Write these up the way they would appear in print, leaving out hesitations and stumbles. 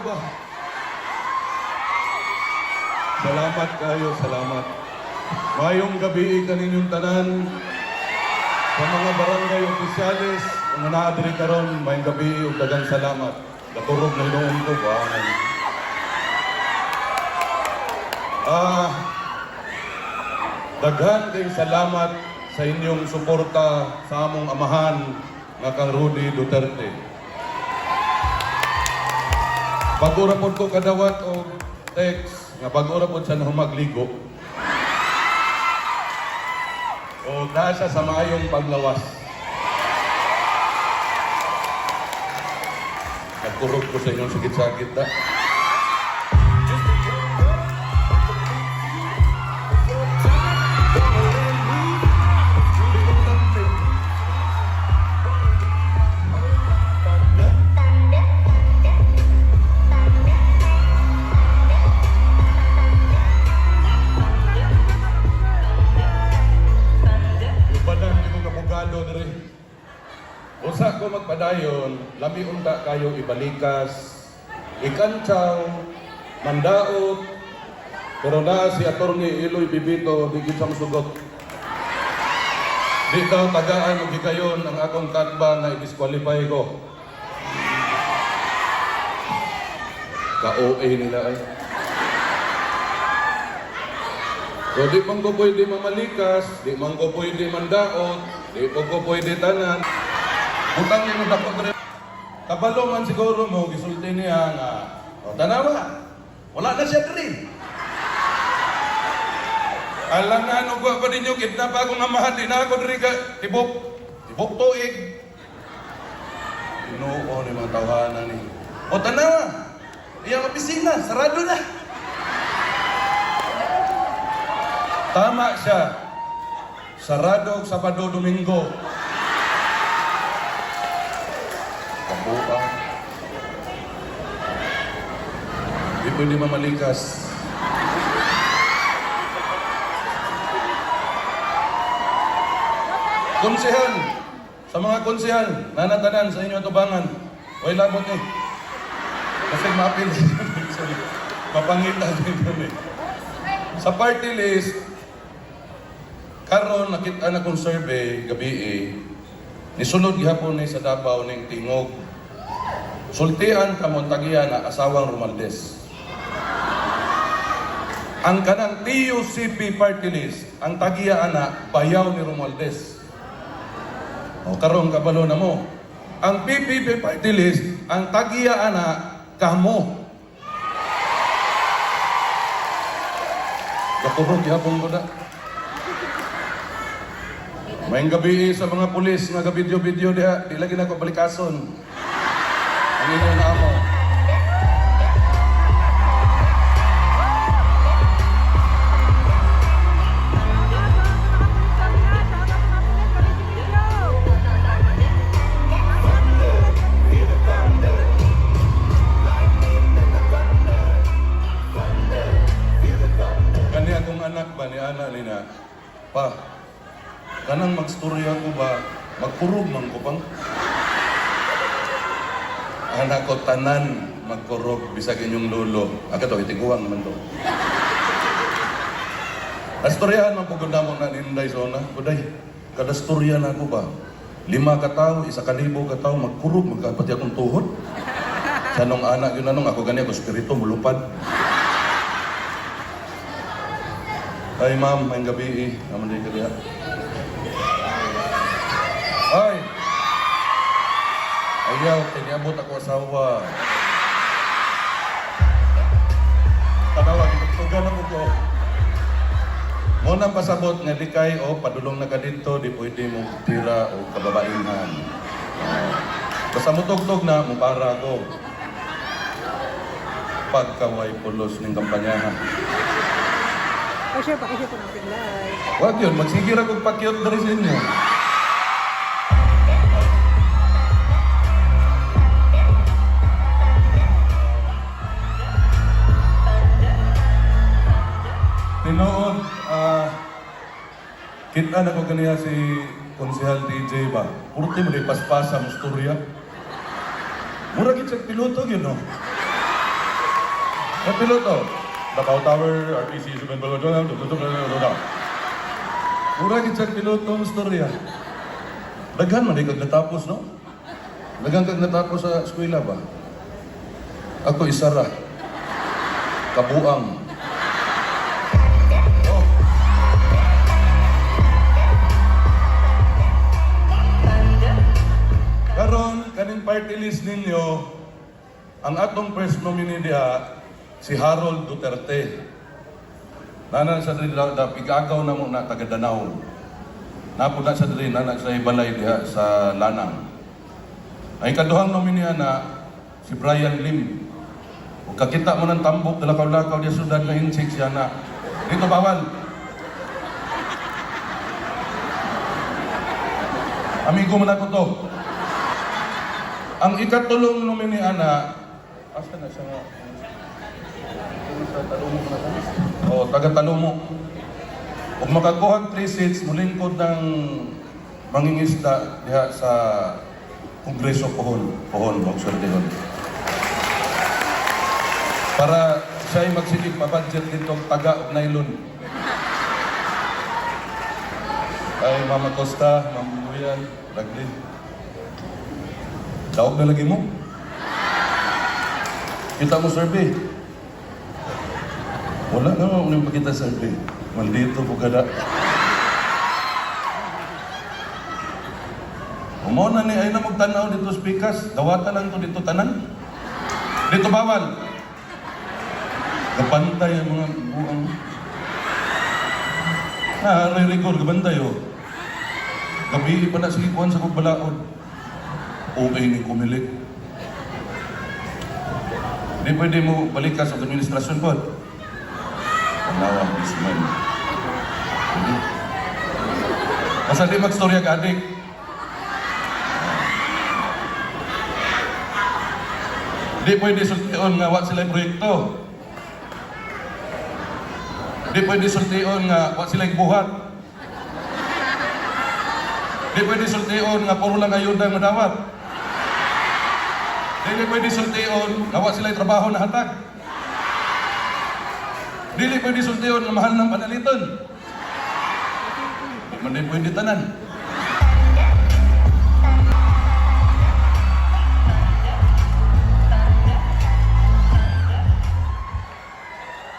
ba? Salamat kayo, salamat. Mayong gabi kaninyong tanan sa mga barangay opisyalis nga naadiri karon, mayong gabi ug daghang salamat. Katurog na noon ko ba? Daghan kayong salamat sa inyong suporta sa among amahan nga kang Rudy Duterte. Pag-ura po ko kadawat o text nga pag-ura po siya na humagligo o nasa sa maayong paglawas. Nagkurog ko sa inyong sakit-sakit na. Usa ko magpadayon, labi unta kayo ibalikas, ikantsaw, mandaot, pero na si Atty. Eloy Bibito, di kitang sugot. Di daw tagaan magikayon ang akong katba na i-disqualify ko. Ka-OA nila ay. So di man ko pwede mamalikas, di man ko pwede mandaot, di ko pwede tanan. Utang niyo dapat rin. Kabalo man siguro mo, gisulti niya nga, o tanawa, wala na siya rin. Alam na ano ko pa ninyo, kitna pa akong amahan, di na ako rin ka, tibok tuig. Inuo ni mga tawanan ni. O tanawa, iyang opisina, sarado na. Tama siya, sarado Sabado, Domingo. Kabuang. Di pwede mamalikas. Konsehal, sa mga konsehal, nanatanan sa inyo tubangan. Huwag labot eh. Kasi mapil. Sorry. Mapangitan dito eh. Sa party list, karon nakita na kong survey gabi eh. Nisunod gihapon ni sa Davao ning tingog. Sultian kamon tagiya na asawang Romaldes. Ang kanang TUCP party list, ang tagiya ana bayaw ni Romaldes. O karon kabalo na mo. Ang PPP party list, ang tagiya ana kamo. Katurog gihapon ko na. Mayang gabi sa mga pulis, nga video-video diha, di lagi na ko balikason. Ang ino na amo. Kani akong anak ba ni ana nina, pa, kanang magstorya ko ba, magkurog man ko bang? Anak ko tanan magkurog, bisag inyong lolo. Aga to, itiguang naman to. Nastoryahan man po ganda mo na ninday zona. Kuday, kada storya na ko ba? 5 ka tao, 1,000 ka tao, magkurog, magkapati akong tuhod. Sa nung anak yun anong, ako gani ako spirito, mulupad. Ay ma'am, may gabi eh. Naman din ka diya. Ay! Ayaw, tiniabot ako asawa. Tanawa, gitugtugan ako ko. Munang pasabot nga di kay o padulong na ka dito, di pwede mo tira o kababaihan. Basta mutugtog na, mupara ko. Pagkaway pulos ng kampanyahan. Pakisya po ng piglay. Wag yun, magsigira kong pakyot na rin sa inyo. Tinoon, kita na ko kaniya si Konsehal DJ ba? Purti mo di paspasa mo storya. Mura gid sa piloto yun, no? Ang piloto. Davao Tower, RPC, Suben Balwadona, Mura gid sa piloto ang storya. Daghan man kag natapos, no? Daghan kag natapos sa eskwela ba? Ako isa ra. Kabuang. Oh. Karon kaning party list ninyo, ang atong first nominee diha si Harold Duterte. Nana sa diri da pigagaw na mo na taga Danao. Napud na sa diri na sa balay diha sa Lanang. Ay kaduhang nominee na si Brian Lim. Ug kakita mo ng tambok lakaw-lakaw di sudad nga insik siya na. Dito bawal. Amigo man ako to. Ang ikatulong nominee na asa na siya nga? O, taga-Talumo. Kung makakuha 3 seats, mulingkod ng mangingisda diha sa Kongreso Pohon, magsultihon. Para siya'y magsigig pa-budget dito taga of nylon. Ay, Mama Costa, Ma'am Buyan, Ragli. Daog na lagi mo. Kita mo survey. Wala na uling pakita survey. Maldito po kada. Umaw na ni ay na magtanaw dito speakers. Dawatan lang to dito tanan. Dito bawal. Gapantay ang mga buang. Re-record gabantay oh. Gabi pa na sige kuhan sa pagbalaod. Okay ni kumilik. Hindi pwede mo balik ka sa administrasyon po. Panawang isman. Basta di magstorya ka, adik. Di pwede sultion nga wak sila proyekto. Di pwede sultion nga wak sila buhat. Di pwede sultion nga puro lang ayuda madawat. Di pwede sultion nga wak sila trabaho na hatag. Dili pwede sultiyon na mahal ng panaliton. Di man din pwede tanan.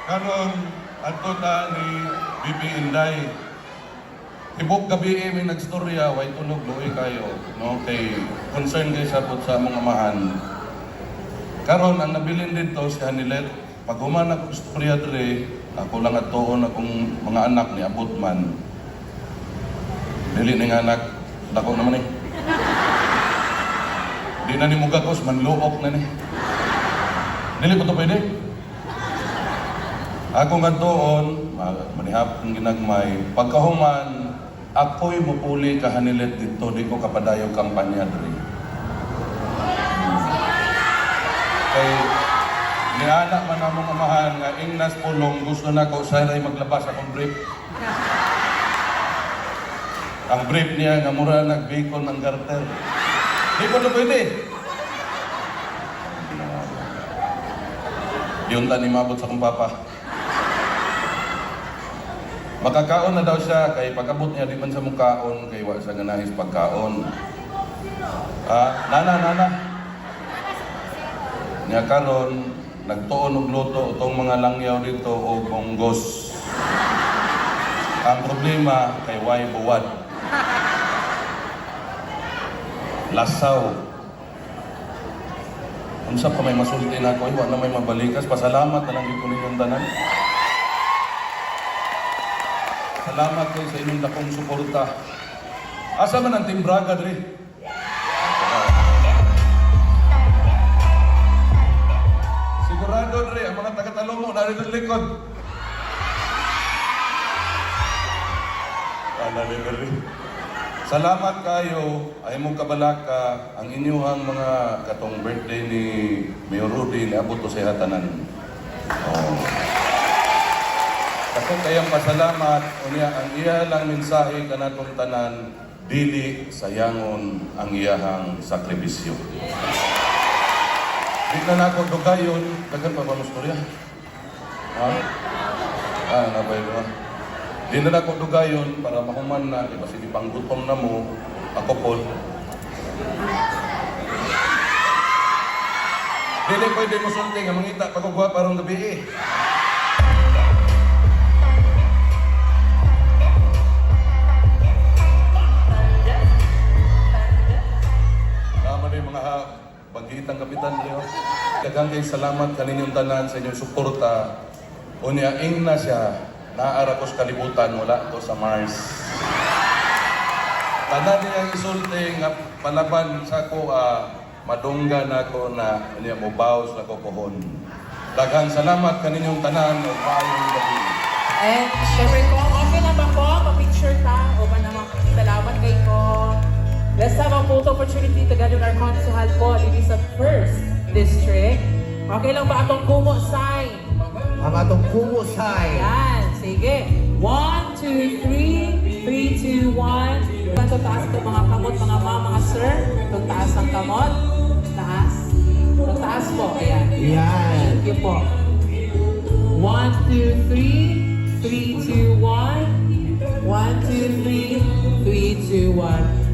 Karon adto ta ni Bibi Inday. Ibok gabi may nagstorya, way tunog luoy kayo, no? Kay concern kay sabot sa mga amahan. Karon ang nabilin dito si Hanilet. Pag human ako istorya dere, ako lang at toon akong mga anak ni abot man. Dili ning anak, dako naman eh. Di na ni mugakos, manluok na ni. Dili pa to pwede. Ako nga toon, manihap ng ginagmay, pagkahuman, ako'y mupuli kahanilit dito, di ko kapadayo kampanya dere. Kay nianak man among amahan nga ingnas pulong gusto na ko saray maglabas akong brief. Ang brief niya nga mura nagbacon ng garter. Di ko na pwede. Yun ta ni mabot sa kong papa. Makakaon na daw siya kay pag-abot niya di man sa mukhaon kay wa sa ganahis pagkaon. Nana. Niya karon nagtuon og luto itong mga langyaw dito o bonggos. Ang problema kay way buwad. Lasaw. Unsa pa may masulti na ako, wala na may mabalikas. Pasalamat na lang ito ninyong tanan. Salamat kayo sa inyong dakong suporta. Asa man ang Team Braga, Dre? Sigurado, Dre, ang mga taga-Talumo narito sa likod. Dre. Salamat kayo, ay mong kabalaka, ang inyong mga katong birthday ni Mayor Rudy, niabot ko sa hatanan. Ako kayang pasalamat, unya ang iya lang mensahe kanatong tanan, dili sayangon ang iyahang sakripisyo. Di na ako dugayon, dagan pa ba mo storya? Ha? Nabay mo. Di na ako dugayon para mahuman na, di ba sige panggutom na mo, ako po. Dili pwede mo sulti nga mangita pagkugwa parang gabi eh. Tama na yung mga pagkitang kapitan niyo. Daghang kay salamat kaninyong tanan sa inyong suporta. Unya ing na siya, naara ko sa kalibutan, wala ko sa Mars. Tanan niyang isulti nga palaban sa ko, madunggan ako na niya mo bawas na ko pohon. Daghang salamat kaninyong tanan o paayong gabi. And syempre ko, okay na ba po? Pa-picture ta? O ba naman? Salamat kay ko. Let's have a photo opportunity together with our consuhal po. It is the 1st district. Okay lang ba atong kumo sign? Ang atong kumusay. Yan, sige. 1, 2, 3. 3, 2, 1. Ito taas ito mga kamot, mga ma'am, mga sir. Ito taas ang kamot. Taas. Ito taas po. Ayan. Yan. Thank you po. 1, 2, 3. 3, 2, 1. 1, 2, 3. 3, 2, 1.